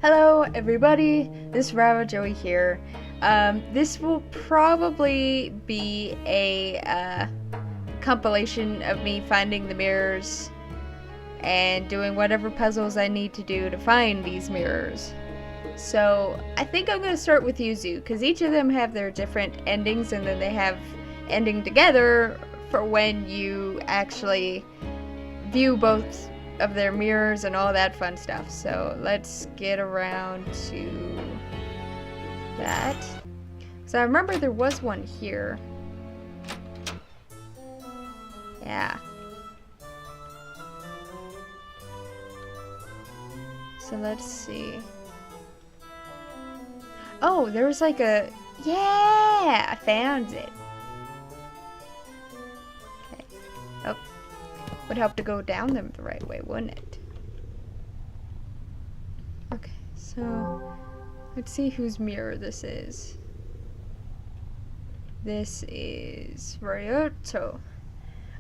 Hello everybody, this is Rava Joey here. This will probably be a compilation of me finding the mirrors and doing whatever puzzles I need to do to find these mirrors. So I think I'm going to start with Yuzu, because each of them have their different endings and then they have ending together for when you actually view both of their mirrors and all that fun stuff. So let's get around to that. So I remember there was one here. Yeah. So let's see. Oh, there was like a... Yeah! I found it. Okay. Oh. Would help to go down them the right way, wouldn't it? Okay, so let's see whose mirror this is. This is Ryoto.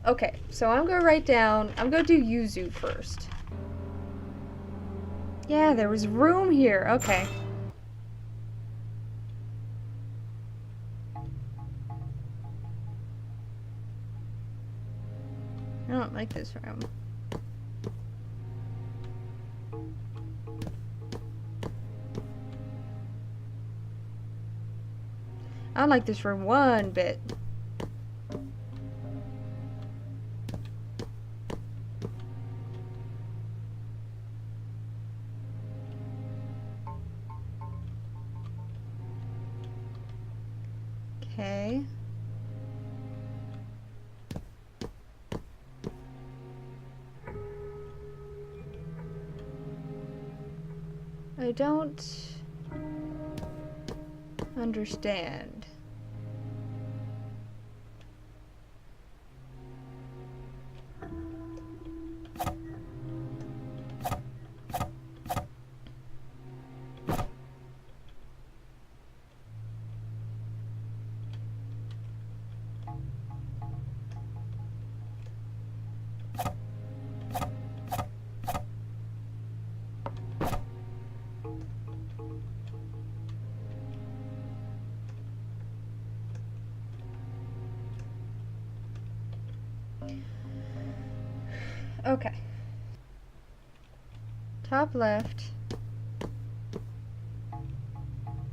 Okay, so I'm gonna write down, I'm gonna do Yuzu first. Yeah, there was room here, okay. I don't like this room. I don't like this room one bit. Okay. I don't understand. Okay. Top left.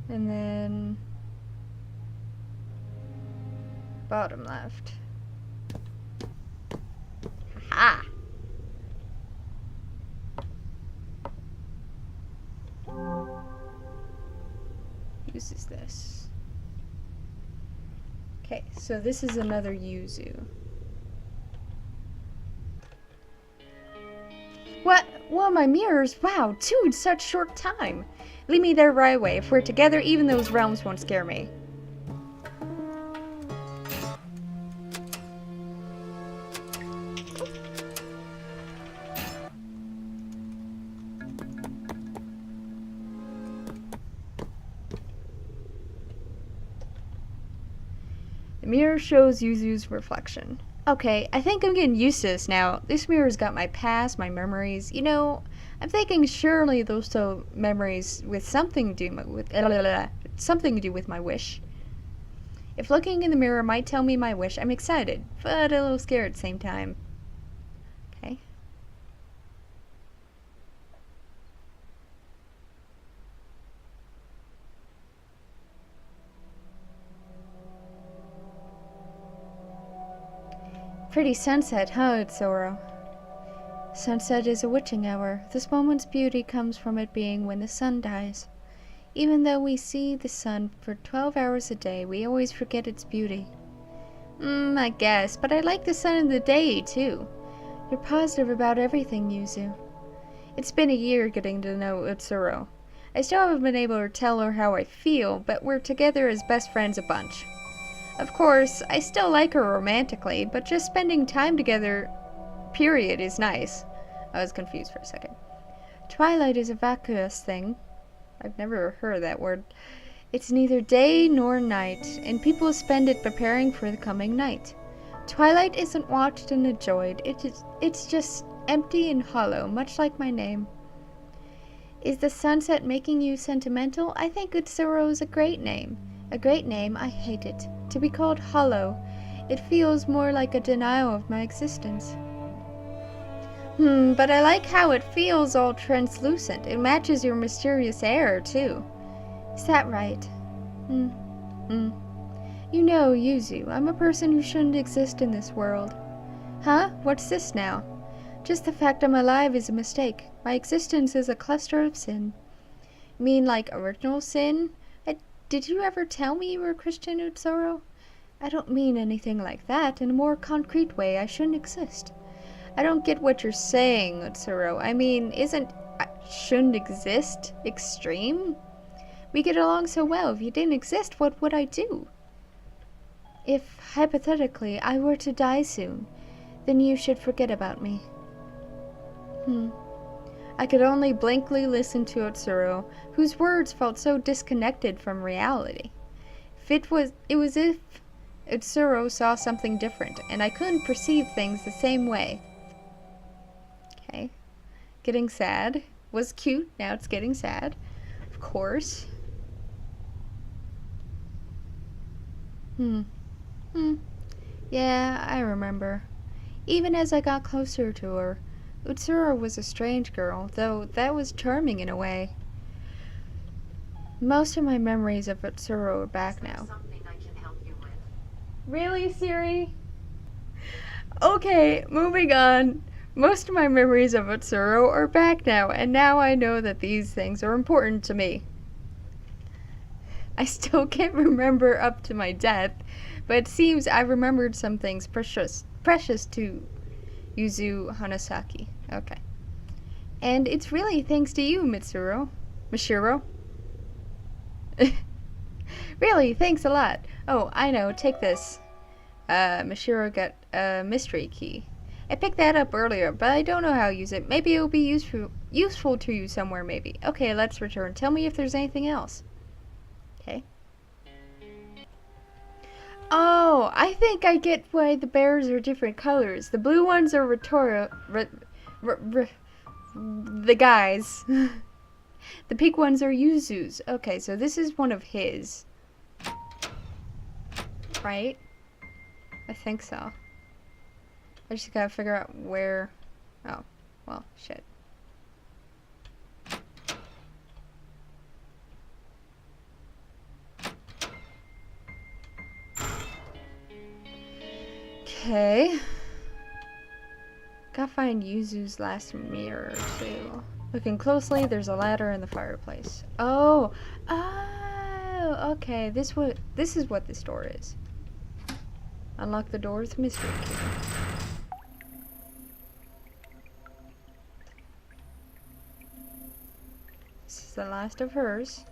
And then bottom left. Ha! Uses this. Okay, so this is another Yuzu. What? Well, my mirrors? Wow, two in such short time. Lead me there right away. If we're together, even those realms won't scare me. The mirror shows Yuzu's reflection. Okay, I think I'm getting used to this now. This mirror's got my past, my memories. You know, I'm thinking surely those two memories with something to do with my wish. If looking in the mirror might tell me my wish, I'm excited, but a little scared at the same time. Okay. Pretty sunset, huh, Zoro? Sunset is a witching hour. This moment's beauty comes from it being when the sun dies. Even though we see the sun for 12 hours a day, we always forget its beauty. I guess, but I like the sun in the day, too. You're positive about everything, Yuzu. It's been a year getting to know Utsuro. I still haven't been able to tell her how I feel, but we're together as best friends a bunch. Of course, I still like her romantically, but just spending time together, period, is nice. I was confused for a second. Twilight is a vacuous thing. I've never heard that word. It's neither day nor night, and people spend it preparing for the coming night. Twilight isn't watched and enjoyed. It's just empty and hollow, much like my name. Is the sunset making you sentimental? I think Utsuro is a great name. A great name, I hate it. To be called hollow. It feels more like a denial of my existence. But I like how it feels all translucent. It matches your mysterious air, too. Is that right? You know, Yuzu, I'm a person who shouldn't exist in this world. Huh? What's this now? Just the fact I'm alive is a mistake. My existence is a cluster of sin. You mean like original sin? Did you ever tell me you were a Christian, Utsuro? I don't mean anything like that. In a more concrete way, I shouldn't exist. I don't get what you're saying, Utsuro. I mean, isn't shouldn't exist extreme? We get along so well. If you didn't exist, what would I do? If, hypothetically, I were to die soon, then you should forget about me. I could only blankly listen to Utsuro, whose words felt so disconnected from reality. It was as if Utsuro saw something different, and I couldn't perceive things the same way. Okay. Getting sad. Was cute, now it's getting sad. Of course. Yeah, I remember. Even as I got closer to her, Utsuro was a strange girl, though that was charming in a way. Most of my memories of Utsuro are back now. Really, Siri? Okay, moving on. Most of my memories of Utsuro are back now, and now I know that these things are important to me. I still can't remember up to my death, but it seems I remembered some things precious to Yuzu Hanasaki. Okay. And it's really thanks to you, Mishiro. Really, thanks a lot. Oh, I know, take this. Mishiro got a mystery key. I picked that up earlier, but I don't know how to use it. Maybe it'll be useful to you somewhere, maybe. Okay, let's return. Tell me if there's anything else. Okay. Oh, I think I get why the bears are different colors. The blue ones are the guys. The pink ones are Yuzu's. Okay, so this is one of his. Right? I think so. I just gotta figure out where... Oh, well, shit. Okay. Gotta find Yuzu's last mirror, too. Looking closely, there's a ladder in the fireplace. Oh! Oh! Okay, this is what this door is. Unlock the door with mystery key. This is the last of hers.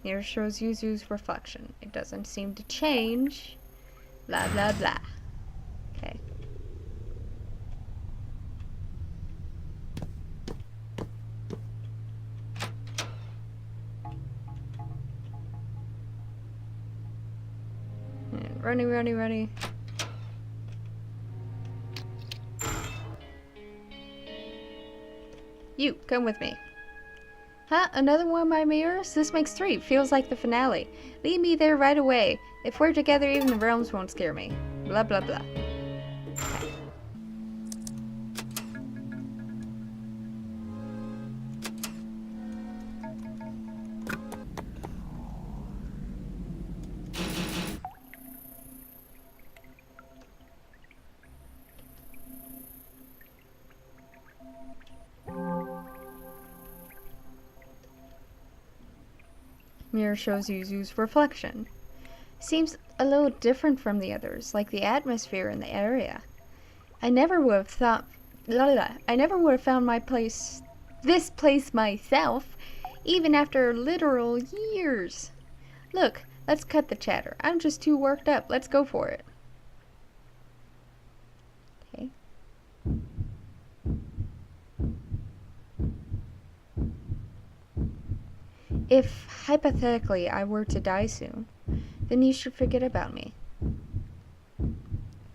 Mirror shows Yuzu's reflection. It doesn't seem to change. Blah, blah, blah. Okay. Runny. You, come with me. Huh? Another one of my mirrors? This makes 3. Feels like the finale. Lead me there right away. If we're together, even the realms won't scare me. Blah, blah, blah. Okay. Mirror shows Yuzu's reflection. Seems a little different from the others, like the atmosphere in the area. I never would have thought... I never would have found this place myself, even after literal years. Look, let's cut the chatter. I'm just too worked up. Let's go for it. Okay. If, hypothetically, I were to die soon, then you should forget about me. A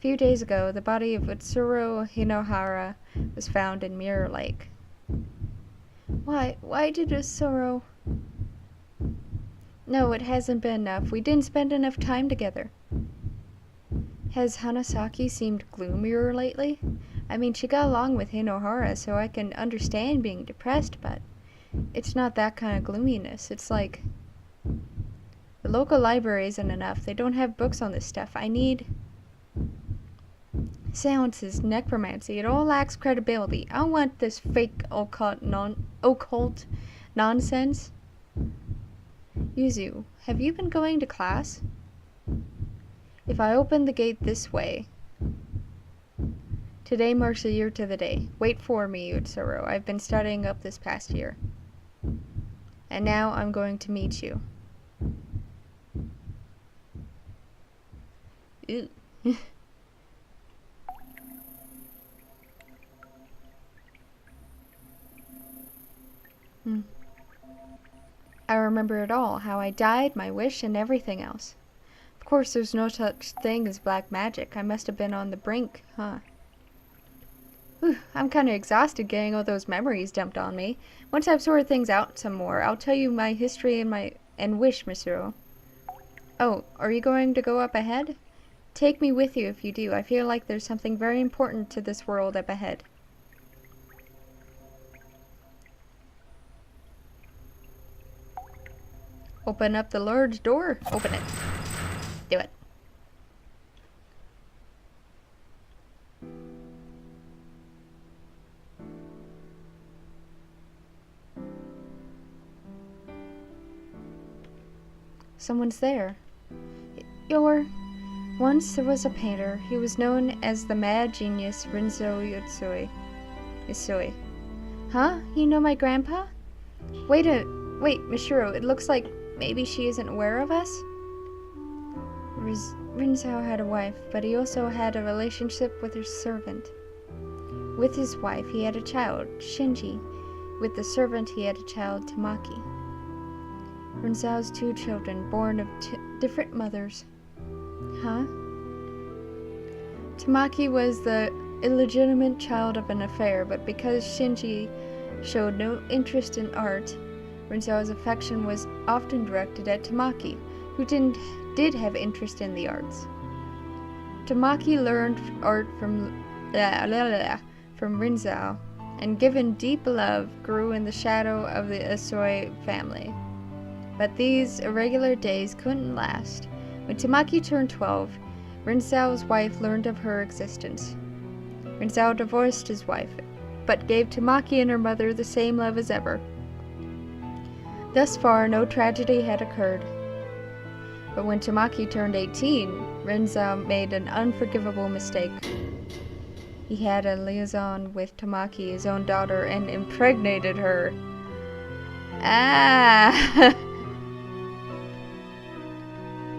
few days ago, the body of Utsuro Hinohara was found in Mirror Lake. Why did us sorrow? No, it hasn't been enough. We didn't spend enough time together. Has Hanasaki seemed gloomier lately? I mean, she got along with Hinohara, so I can understand being depressed, but it's not that kind of gloominess. It's like, the local library isn't enough. They don't have books on this stuff. I need seances, necromancy. It all lacks credibility. I don't want this fake occult nonsense. Yuzu, have you been going to class? If I open the gate this way... Today marks a year to the day. Wait for me, Utsuro. I've been studying up this past year. And now I'm going to meet you. Ew. I remember it all, how I died, my wish, and everything else. Of course, there's no such thing as black magic. I must have been on the brink, huh? Whew, I'm kind of exhausted getting all those memories dumped on me. Once I've sorted things out some more, I'll tell you my history and wish, Misuro. Oh, are you going to go up ahead? Take me with you if you do. I feel like there's something very important to this world up ahead. Open up the large door. Open it. Do it. Someone's there. Once there was a painter. He was known as the mad genius Rinzo Yusui. Huh? You know my grandpa? Wait, Mishiro, it looks like maybe she isn't aware of us? Rinzo had a wife, but he also had a relationship with her servant. With his wife, he had a child, Shinji. With the servant, he had a child, Tamaki. Rinzo's 2 children, born of different mothers. Huh? Tamaki was the illegitimate child of an affair, but because Shinji showed no interest in art, Rinzo's affection was often directed at Tamaki, who did have interest in the arts. Tamaki learned art from Rinzo, and given deep love, grew in the shadow of the Usui family. But these irregular days couldn't last. When Tamaki turned 12, Rinzo's wife learned of her existence. Rinzo divorced his wife, but gave Tamaki and her mother the same love as ever. Thus far, no tragedy had occurred. But when Tamaki turned 18, Rinzo made an unforgivable mistake. He had a liaison with Tamaki, his own daughter, and impregnated her.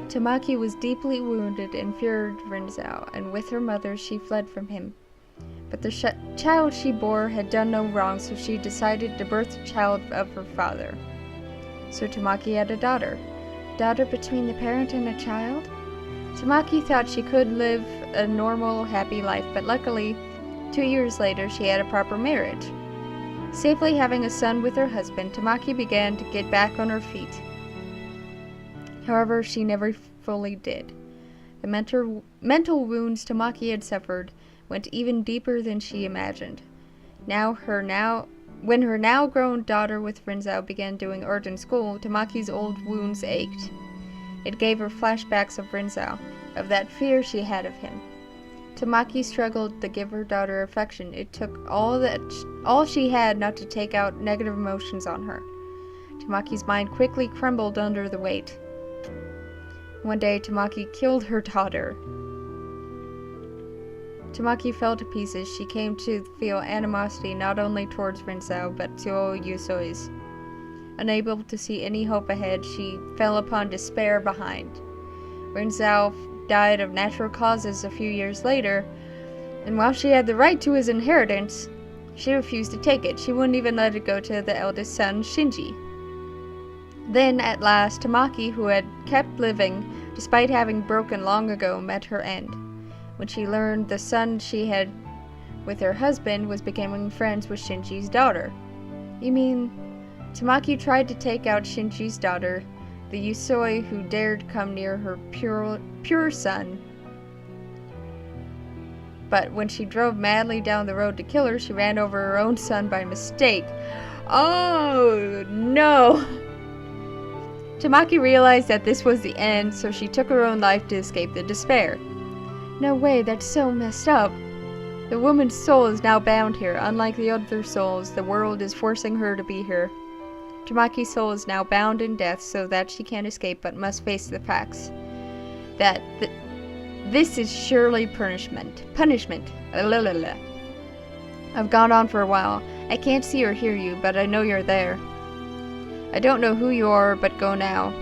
Tamaki was deeply wounded and feared Rinzo, and with her mother she fled from him. But the child she bore had done no wrong, so she decided to birth the child of her father. So Tamaki had a daughter. Daughter between the parent and a child? Tamaki thought she could live a normal, happy life, but luckily, 2 years later, she had a proper marriage. Safely having a son with her husband, Tamaki began to get back on her feet. However, she never fully did. The mental wounds Tamaki had suffered went even deeper than she imagined. When her now-grown daughter with Rinzo began doing art in school, Tamaki's old wounds ached. It gave her flashbacks of Rinzo, of that fear she had of him. Tamaki struggled to give her daughter affection. It took all she had not to take out negative emotions on her. Tamaki's mind quickly crumbled under the weight. One day, Tamaki killed her daughter. Tamaki fell to pieces. She came to feel animosity not only towards Rinzo, but to all YUZU'S. Unable to see any hope ahead, she fell upon despair behind. Rinzo died of natural causes a few years later, and while she had the right to his inheritance, she refused to take it. She wouldn't even let it go to the eldest son, Shinji. Then, at last, Tamaki, who had kept living, despite having broken long ago, met her end. When she learned the son she had with her husband was becoming friends with Shinji's daughter. You mean, Tamaki tried to take out Shinji's daughter, the Yusui who dared come near her pure son. But when she drove madly down the road to kill her, she ran over her own son by mistake. Oh, no! Tamaki realized that this was the end, so she took her own life to escape the despair. No way, that's so messed up. The woman's soul is now bound here. Unlike the other souls, the world is forcing her to be here. Tamaki's soul is now bound in death so that she can't escape but must face the facts. This is surely punishment. I've gone on for a while. I can't see or hear you, but I know you're there. I don't know who you are, but go now.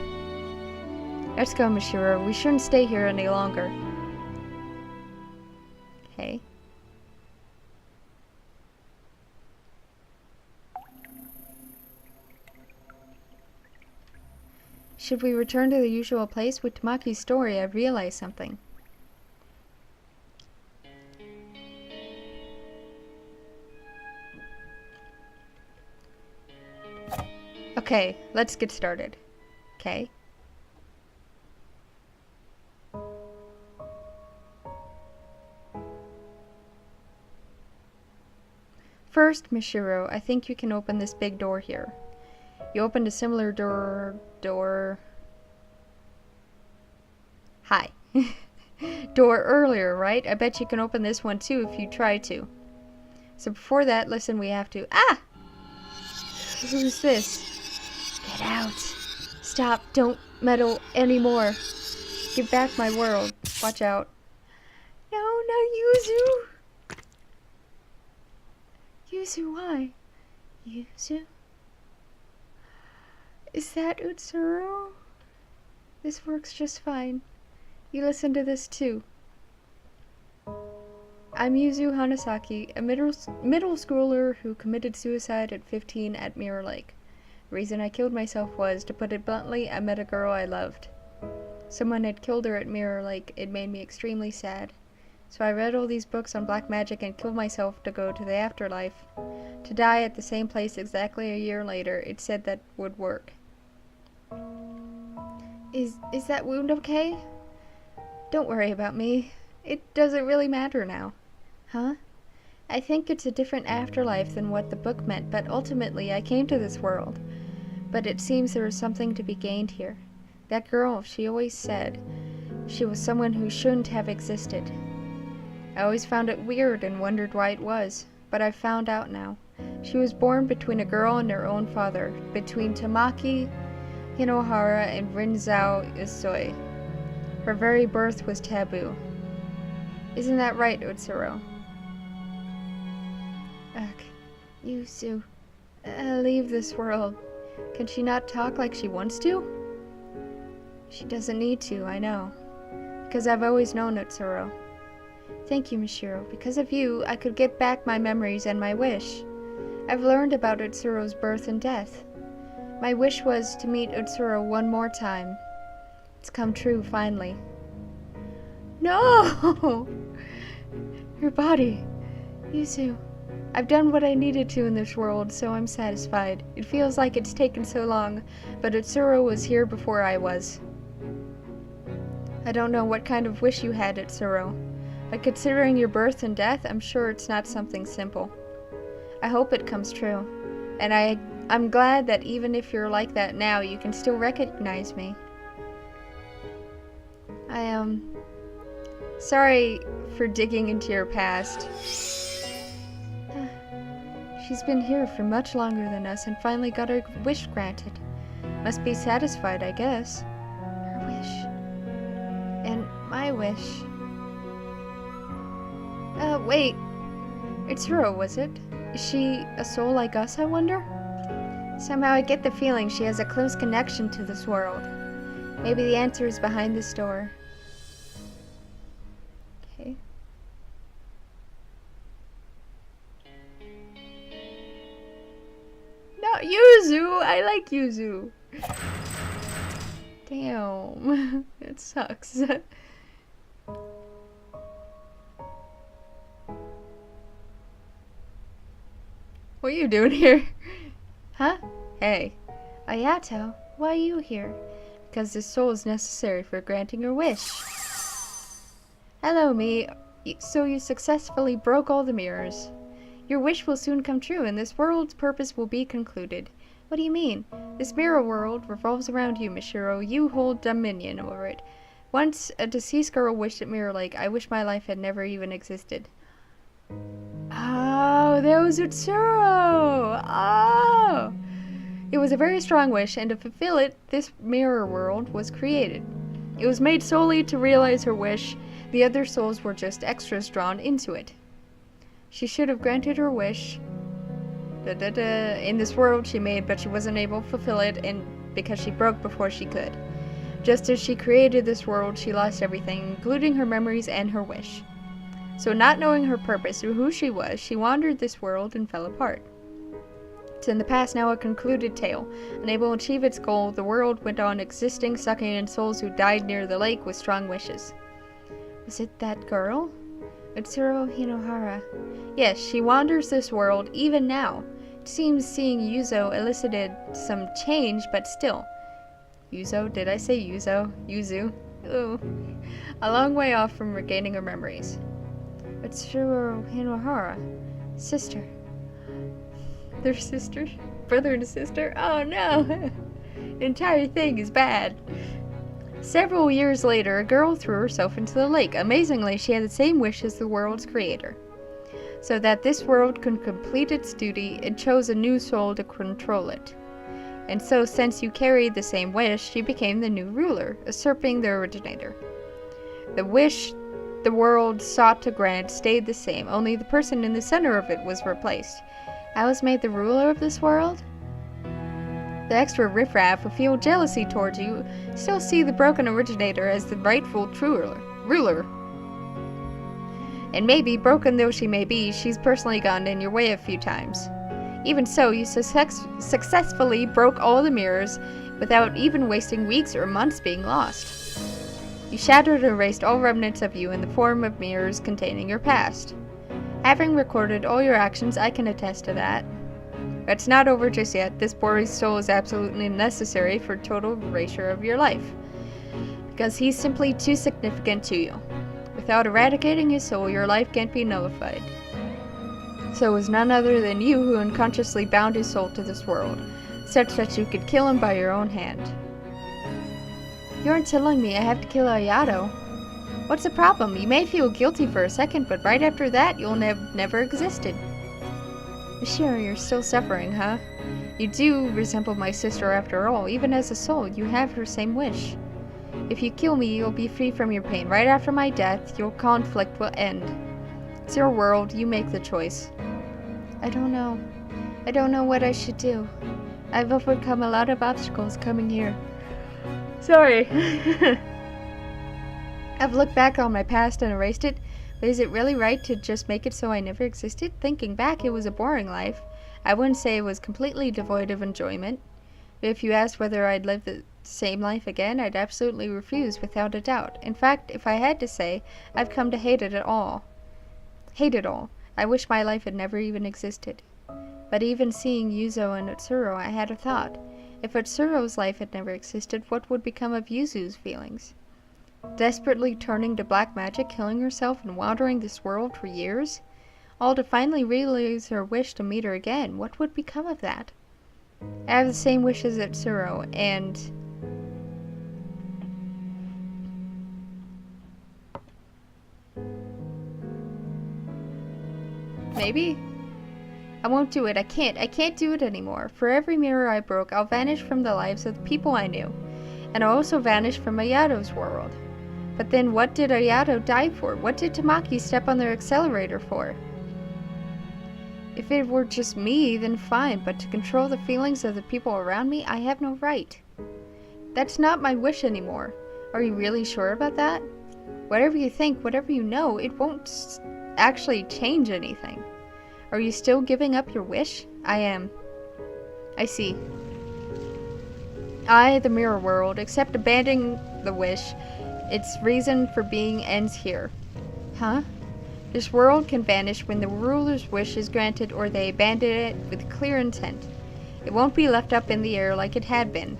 Let's go, Mishiro. We shouldn't stay here any longer. Okay. Should we return to the usual place? With Tamaki's story, I've realized something. Okay, let's get started. Okay. First, Mishiro, I think you can open this big door here. You opened a similar door... Hi. Door earlier, right? I bet you can open this one too if you try to. So before that, listen, we have to... Ah! Who's this? Get out. Stop. Don't meddle anymore. Give back my world. Watch out. No, not Yuzu. Yuzu, why? Yuzu? Is that Utsuro? This works just fine. You listen to this too. I'm Yuzu Hanasaki, a middle schooler who committed suicide at 15 at Mirror Lake. The reason I killed myself was, to put it bluntly, I met a girl I loved. Someone had killed her at Mirror Lake. It made me extremely sad. So I read all these books on black magic and killed myself to go to the afterlife. To die at the same place exactly a year later, it said that would work. Is that wound okay? Don't worry about me. It doesn't really matter now. Huh? I think it's a different afterlife than what the book meant, but ultimately I came to this world. But it seems there is something to be gained here. That girl, she always said she was someone who shouldn't have existed. I always found it weird and wondered why it was, but I've found out now. She was born between a girl and her own father, between Tamaki Hinohara and Rinzao Isoi. Her very birth was taboo. Isn't that right, Utsuro? Ugh, Yuzu. Leave this world. Can she not talk like she wants to? She doesn't need to, I know. Because I've always known Utsuro. Thank you, Mishiro. Because of you, I could get back my memories and my wish. I've learned about Utsuro's birth and death. My wish was to meet Utsuro one more time. It's come true, finally. No! Her body. Yuzu. I've done what I needed to in this world, so I'm satisfied. It feels like it's taken so long, but Utsuro was here before I was. I don't know what kind of wish you had, Utsuro, but considering your birth and death, I'm sure it's not something simple. I hope it comes true, and I'm glad that even if you're like that now, you can still recognize me. I am sorry for digging into your past. She's been here for much longer than us and finally got her wish granted. Must be satisfied, I guess. Her wish. And my wish. Wait. It's her, was it? Is she a soul like us, I wonder? Somehow I get the feeling she has a close connection to this world. Maybe the answer is behind this door. Okay. Not Yuzu! I like Yuzu! Damn. It sucks. What are you doing here? Huh? Hey. Ayato, why are you here? Because this soul is necessary for granting your wish. Hello, me. So you successfully broke all the mirrors. Your wish will soon come true, and this world's purpose will be concluded. What do you mean? This mirror world revolves around you, Mishiro. You hold dominion over it. Once a deceased girl wished at Mirror Lake, I wish my life had never even existed. Oh, that was Utsuro! Oh! It was a very strong wish, and to fulfill it, this mirror world was created. It was made solely to realize her wish. The other souls were just extras drawn into it. She should have granted her wish in this world she made, but she wasn't able to fulfill it, and because she broke before she could. Just as she created this world, she lost everything, including her memories and her wish. So not knowing her purpose or who she was, she wandered this world and fell apart. It's in the past, now a concluded tale. Unable to achieve its goal, the world went on existing, sucking in souls who died near the lake with strong wishes. Was it that girl? Utsuro Hinohara. Yes, she wanders this world even now. It seems seeing Yuzo elicited some change, but still. Yuzo? Did I say Yuzo? Yuzu? Ooh. A long way off from regaining her memories. Utsuro Hinohara. Sister. They're sisters? Brother and sister? Oh no! The entire thing is bad. Several years later, a girl threw herself into the lake. Amazingly, she had the same wish as the world's creator. So that this world could complete its duty, it chose a new soul to control it. And so, since you carried the same wish, she became the new ruler, usurping the originator. The wish the world sought to grant stayed the same, only the person in the center of it was replaced. I was made the ruler of this world? The extra riffraff who feel jealousy towards you still see the broken originator as the rightful true ruler. And maybe, broken though she may be, she's personally gotten in your way a few times. Even so, you successfully broke all the mirrors without even wasting weeks or months being lost. You shattered and erased all remnants of you in the form of mirrors containing your past. Having recorded all your actions, I can attest to that. But it's not over just yet. This boy's soul is absolutely necessary for total erasure of your life, because he's simply too significant to you. Without eradicating his soul, your life can't be nullified. So it was none other than you who unconsciously bound his soul to this world, such that you could kill him by your own hand. You aren't telling me I have to kill Ayato. What's the problem? You may feel guilty for a second, but right after that, you'll never existed. Sure, you're still suffering, huh? You do resemble my sister after all. Even as a soul, you have her same wish. If you kill me, you'll be free from your pain. Right after my death, your conflict will end. It's your world. You make the choice. I don't know. I don't know what I should do. I've overcome a lot of obstacles coming here. Sorry. I've looked back on my past and erased it. But is it really right to just make it so I never existed? Thinking back, it was a boring life. I wouldn't say it was completely devoid of enjoyment. But if you asked whether I'd live the same life again, I'd absolutely refuse without a doubt. In fact, if I had to say, I've come to hate it all. Hate it all. I wish my life had never even existed. But even seeing Yuzo and Utsuro, I had a thought. If Utsuro's life had never existed, what would become of Yuzu's feelings? Desperately turning to black magic, killing herself, and wandering this world for years? All to finally realize her wish to meet her again. What would become of that? I have the same wish as Utsuro, and... maybe? I won't do it. I can't do it anymore. For every mirror I broke, I'll vanish from the lives of the people I knew. And I'll also vanish from Ayato's world. But then what did Ayato die for? What did Tamaki step on their accelerator for? If it were just me, then fine, but to control the feelings of the people around me, I have no right. That's not my wish anymore. Are you really sure about that? Whatever you think, whatever you know, it won't actually change anything. Are you still giving up your wish? I am. I see. I, the mirror world, accept abandoning the wish. Its reason for being ends here. Huh? This world can vanish when the ruler's wish is granted or they abandon it with clear intent. It won't be left up in the air like it had been.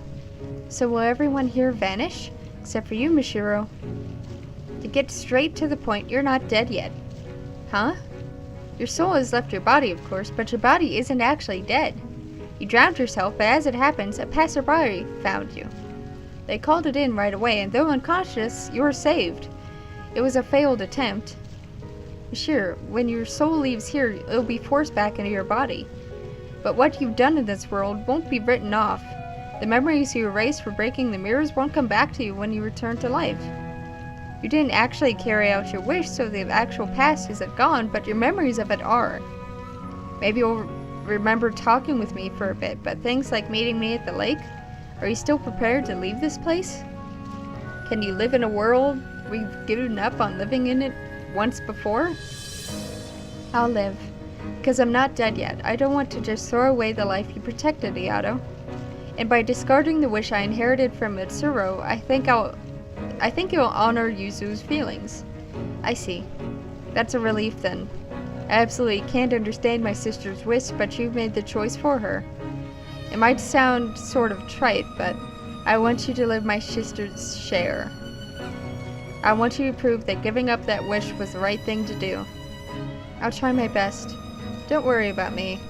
So will everyone here vanish? Except for you, Mishiro. To get straight to the point, you're not dead yet. Huh? Your soul has left your body, of course, but your body isn't actually dead. You drowned yourself, but as it happens, a passerby found you. They called it in right away, and though unconscious, you were saved. It was a failed attempt. Sure, when your soul leaves here, it'll be forced back into your body. But what you've done in this world won't be written off. The memories you erased for breaking the mirrors won't come back to you when you return to life. You didn't actually carry out your wish, so the actual past isn't gone, but your memories of it are. Maybe you'll remember talking with me for a bit, but things like meeting me at the lake? Are you still prepared to leave this place? Can you live in a world we've given up on living in it once before? I'll live. Because I'm not dead yet. I don't want to just throw away the life you protected, Ayato. And by discarding the wish I inherited from Mitsuru, I think you'll honor Yuzu's feelings. I see. That's a relief then. I absolutely can't understand my sister's wish, but you've made the choice for her. It might sound sort of trite, but I want you to live my sister's share. I want you to prove that giving up that wish was the right thing to do. I'll try my best. Don't worry about me.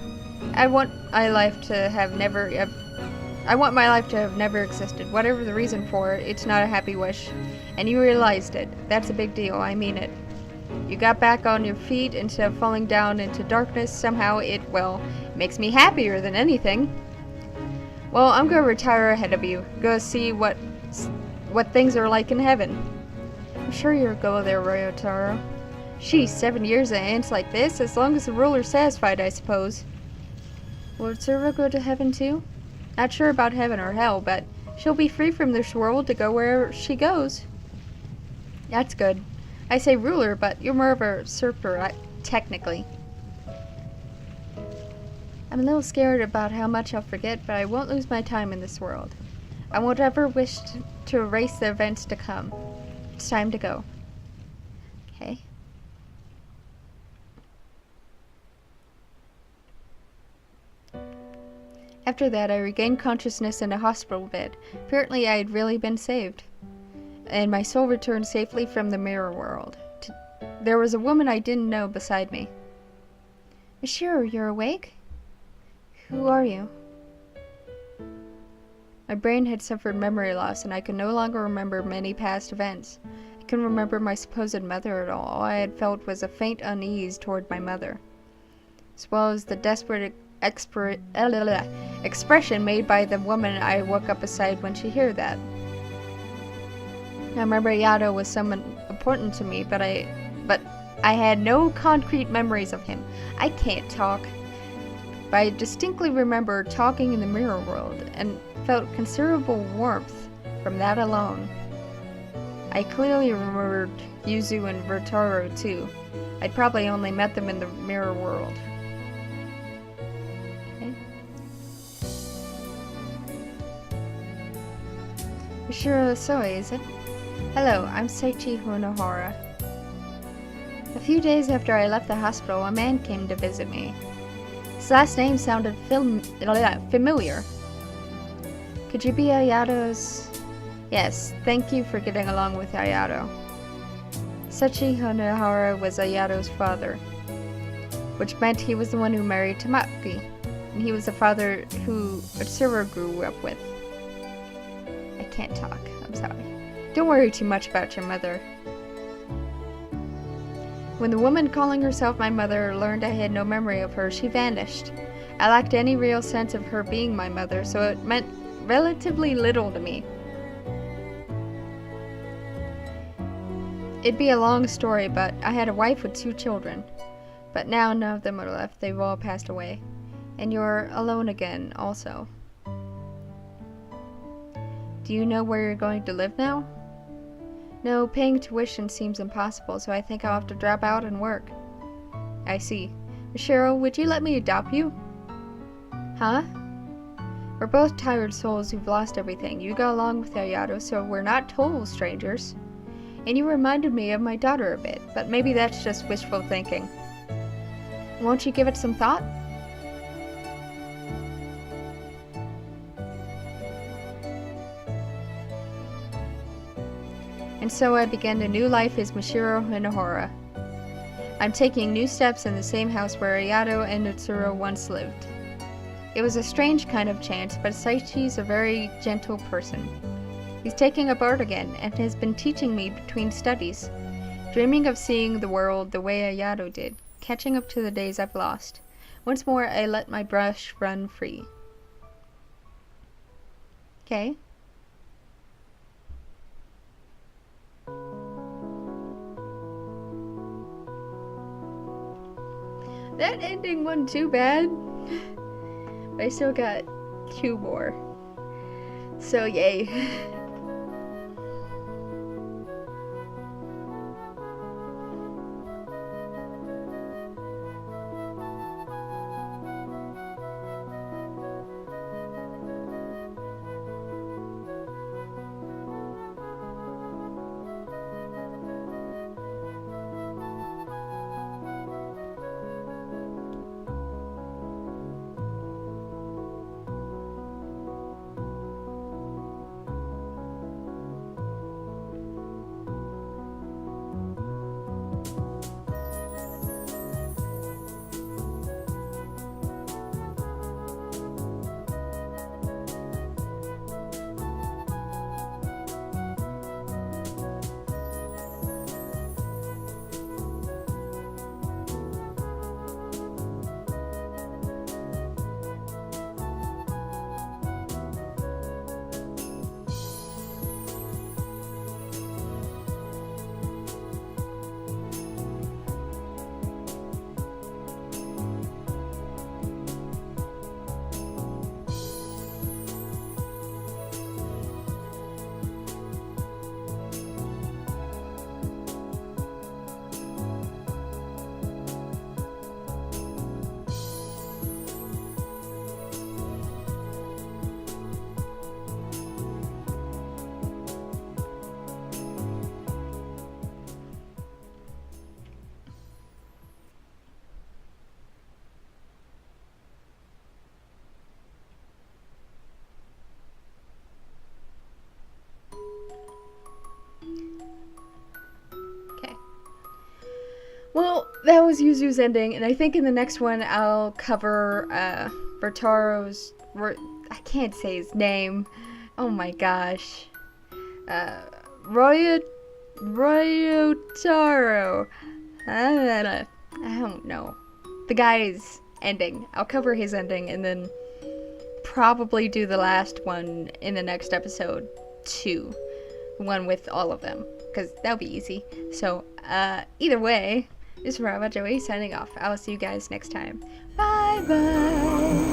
I want my life to have never existed. Whatever the reason for it, it's not a happy wish. And you realized it. That's a big deal. I mean it. You got back on your feet instead of falling down into darkness. Somehow it makes me happier than anything. Well, I'm gonna retire ahead of you. Go see what things are like in heaven. I'm sure you'll go there, Ryotaro. Sheesh, 7 years of ants like this, as long as the ruler's satisfied, I suppose. Will Tsuru go to heaven too? Not sure about heaven or hell, but she'll be free from this world to go where she goes. That's good. I say ruler, but you're more of a usurper, technically. I'm a little scared about how much I'll forget, but I won't lose my time in this world. I won't ever wish to erase the events to come. It's time to go. Okay. After that, I regained consciousness in a hospital bed. Apparently, I had really been saved. And my soul returned safely from the mirror world. There was a woman I didn't know beside me. Mishiro, you're awake? Who are you? My brain had suffered memory loss, and I could no longer remember many past events. I couldn't remember my supposed mother at all. All I had felt was a faint unease toward my mother, as well as the desperate expression made by the woman I woke up beside when she heard that. I remember Yato was someone important to me, but I had no concrete memories of him. I can't talk. But I distinctly remember talking in the mirror world, and felt considerable warmth from that alone. I clearly remembered Yuzu and Rotaro too. I'd probably only met them in the mirror world. Mishiro Soe, is it? Hello, I'm Seichi Honohara. A few days after I left the hospital, a man came to visit me. His last name sounded familiar. Could you be Ayato's? Yes, thank you for getting along with Ayato. Seichi Honohara was Ayato's father, which meant he was the one who married Tamaki, and he was the father who Mitsuru grew up with. I can't talk, I'm sorry. Don't worry too much about your mother. When the woman calling herself my mother learned I had no memory of her, she vanished. I lacked any real sense of her being my mother, so it meant relatively little to me. It'd be a long story, but I had a wife with 2 children. But now none of them are left, they've all passed away. And you're alone again, also. Do you know where you're going to live now? No, paying tuition seems impossible, so I think I'll have to drop out and work. I see. Mishiro, would you let me adopt you? Huh? We're both tired souls who've lost everything. You got along with Ayato, so we're not total strangers. And you reminded me of my daughter a bit, but maybe that's just wishful thinking. Won't you give it some thought? And so I began a new life as Mishiro Hinohara. I'm taking new steps in the same house where Ayato and Utsuro once lived. It was a strange kind of chance, but Saichi's a very gentle person. He's taking up art again, and has been teaching me between studies, dreaming of seeing the world the way Ayato did, catching up to the days I've lost. Once more, I let my brush run free. Okay. That ending wasn't too bad, but I still got 2 more. So yay. Well, that was Yuzu's ending, and I think in the next one I'll cover Bertaro's... I can't say his name. Oh my gosh. Ryotaro. I don't know. The guy's ending. I'll cover his ending and then probably do the last one in the next episode too. The one with all of them, because that'll be easy. So, either way, this is Rava Joey signing off. I will see you guys next time. Bye bye!